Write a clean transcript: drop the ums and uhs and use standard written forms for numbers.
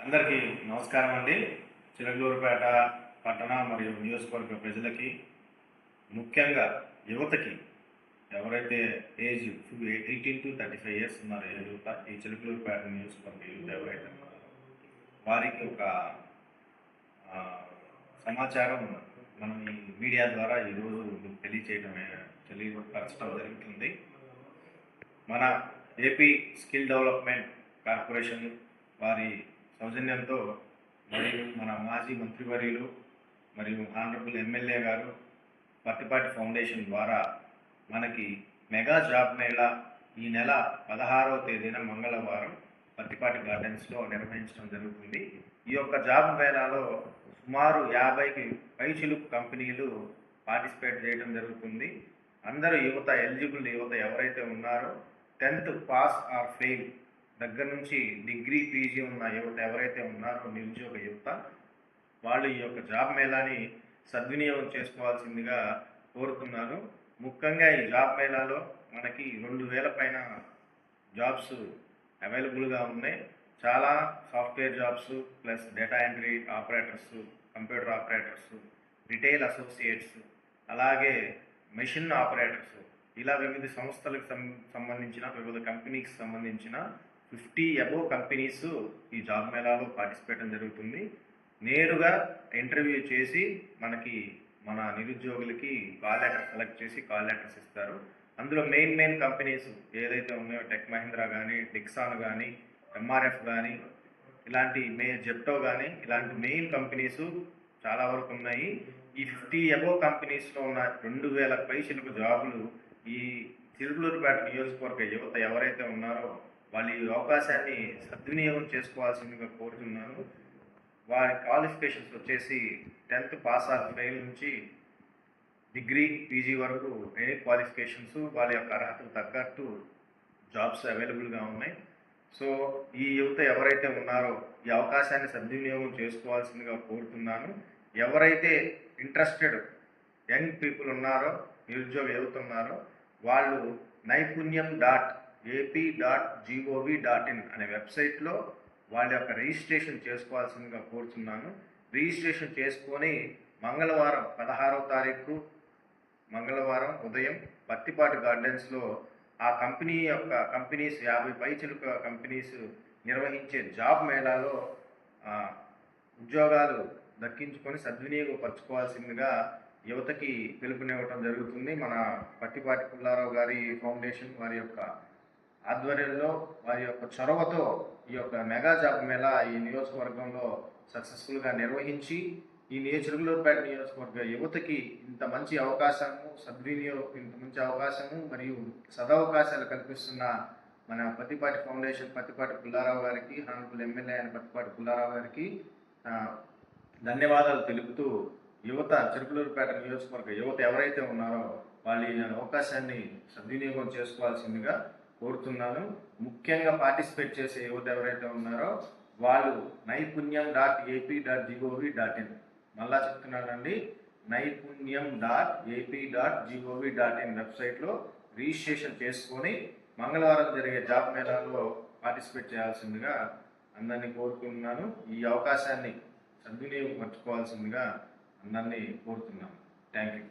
అందరికీ నమస్కారం అండి. చిలకలూరుపేట పట్టణ మరియు నియోజకవర్గ ప్రజలకి, ముఖ్యంగా యువతకి, ఎవరైతే ఏజ్ 18 to 35 ఇయర్స్ ఉన్నారో యువత, ఈ చిలకలూరుపేట నియోజకవర్గ యువత ఎవరైతే ఉన్నారో వారికి ఒక సమాచారం మనం ఈ మీడియా ద్వారా ఈరోజు తెలియపరచడం జరుగుతుంది. మన ఏపీ స్కిల్ డెవలప్మెంట్ కార్పొరేషన్ వారి సౌజన్యంతో మరియు మన మాజీ మంత్రివర్యులు మరియు ఆనరబుల్ ఎమ్మెల్యే గారు పత్తిపాటి ఫౌండేషన్ ద్వారా మనకి మెగా జాబ్ మేళా ఈ నెల 16వ తేదీన మంగళవారం పత్తిపాటి గార్డెన్స్లో నిర్వహించడం జరుగుతుంది. ఈ యొక్క జాబ్ మేళాలో సుమారు 50కి పైచిలుకు కంపెనీలు పార్టిసిపేట్ చేయడం జరుగుతుంది. అందరూ యువత, ఎలిజిబుల్ యువత ఎవరైతే ఉన్నారో 10th పాస్ ఆర్ ఫెయిల్ దగ్గర నుంచి డిగ్రీ, పీజీ ఉన్న యువత ఎవరైతే ఉన్నారో నిరుద్యోగ యువత, వాళ్ళు ఈ యొక్క జాబ్ మేళాని సద్వినియోగం చేసుకోవాల్సిందిగా కోరుతున్నారు. ముఖ్యంగా ఈ జాబ్ మేళాలో మనకి 2000 పైన జాబ్స్ అవైలబుల్గా ఉన్నాయి. చాలా software jobs plus data entry operators, computer operators, retail associates, అలాగే మెషిన్ ఆపరేటర్స్, ఇలా వివిధ సంస్థలకు సంబంధించిన వివిధ కంపెనీకి సంబంధించిన 50 అబోవ్ కంపెనీస్ ఈ జాబ్ మేళాలో పార్టిసిపేట్ జరుగుతుంది. నేరుగా ఇంటర్వ్యూ చేసి మన నిరుద్యోగులకి కాల్ లెటర్ సెలెక్ట్ చేసి కాల్ లెటర్స్ ఇస్తారు. అందులో మెయిన్ కంపెనీస్ ఏదైతే ఉన్నాయో టెక్ మహీంద్రా కానీ, డిక్సాన్ కానీ, ఎంఆర్ఎఫ్ కానీ, ఇలాంటి జెప్టో కానీ, ఇలాంటి మెయిన్ కంపెనీస్ చాలా వరకు ఉన్నాయి. ఈ 50 అబోవ్ కంపెనీస్లో ఉన్న 2000 పైచిలకు జాబులు ఈ చిలుకలూరుపేట నియోజకవర్గ యువత ఎవరైతే ఉన్నారో వాళ్ళు ఈ అవకాశాన్ని సద్వినియోగం చేసుకోవాల్సిందిగా కోరుతున్నాను. వారి క్వాలిఫికేషన్స్ వచ్చేసి 10th పాస్ ఆర్ ఫెయిల్ నుంచి డిగ్రీ, పీజీ వరకు ఎనీ క్వాలిఫికేషన్స్ వాళ్ళ యొక్క అర్హతకు తగ్గట్టు జాబ్స్ అవైలబుల్గా ఉన్నాయి. సో ఈ యువత ఎవరైతే ఉన్నారో ఈ అవకాశాన్ని సద్వినియోగం చేసుకోవాల్సిందిగా కోరుతున్నాను. ఎవరైతే ఇంట్రెస్టెడ్ యంగ్ పీపుల్ ఉన్నారో, నిరుద్యోగ యువత ఉన్నారో వాళ్ళు naipunyam.ap.gov.in అనే వెబ్సైట్లో వాళ్ళ యొక్క రిజిస్ట్రేషన్ చేసుకోవాల్సిందిగా కోరుతున్నాను. రిజిస్ట్రేషన్ చేసుకొని మంగళవారం 16వ తారీఖు మంగళవారం ఉదయం పత్తిపాటి గార్డెన్స్లో ఆ కంపెనీస్ 50 పైచిలుక కంపెనీస్ నిర్వహించే జాబ్ మేళాలో ఉద్యోగాలు దక్కించుకొని సద్వినియోగపరచుకోవాల్సిందిగా యువతకి పిలుపునివ్వటం జరుగుతుంది. మన పత్తిపాటి పుల్లారావు గారి ఫౌండేషన్ వారి యొక్క ఆధ్వర్యంలో, వారి యొక్క చొరవతో ఈ యొక్క మెగా జాబ్ మేళా ఈ నియోజకవర్గంలో సక్సెస్ఫుల్గా నిర్వహించి ఈ చిలుకలూరుపేట నియోజకవర్గ యువతకి ఇంత మంచి అవకాశము మరియు సదవకాశాలు కల్పిస్తున్న మన పత్తిపాటి ఫౌండేషన్, పత్తిపాటి పుల్లారావు గారికి, ఆనరబుల్ ఎమ్మెల్యే అయిన పత్తిపాటి పుల్లారావు గారికి ధన్యవాదాలు తెలుపుతూ యువత, చిలుకలూరుపేట నియోజకవర్గ యువత ఎవరైతే ఉన్నారో వాళ్ళు ఈ అవకాశాన్ని సద్వినియోగం చేసుకోవాల్సిందిగా కోరుతున్నాను. ముఖ్యంగా పార్టిసిపేట్ చేసే యువత ఎవరైతే ఉన్నారో వాళ్ళు naipunyam.ap.gov.in మళ్ళా చెప్తున్నానండి, naipunyam.ap.gov.in వెబ్సైట్లో రిజిస్ట్రేషన్ చేసుకొని మంగళవారం జరిగే జాబ్ మేళాలో పార్టిసిపేట్ చేయాల్సిందిగా అందరినీ కోరుతున్నాను. ఈ అవకాశాన్ని సద్వినియోగపరచుకోవాల్సిందిగా అందరినీ కోరుతున్నాను. Thank you.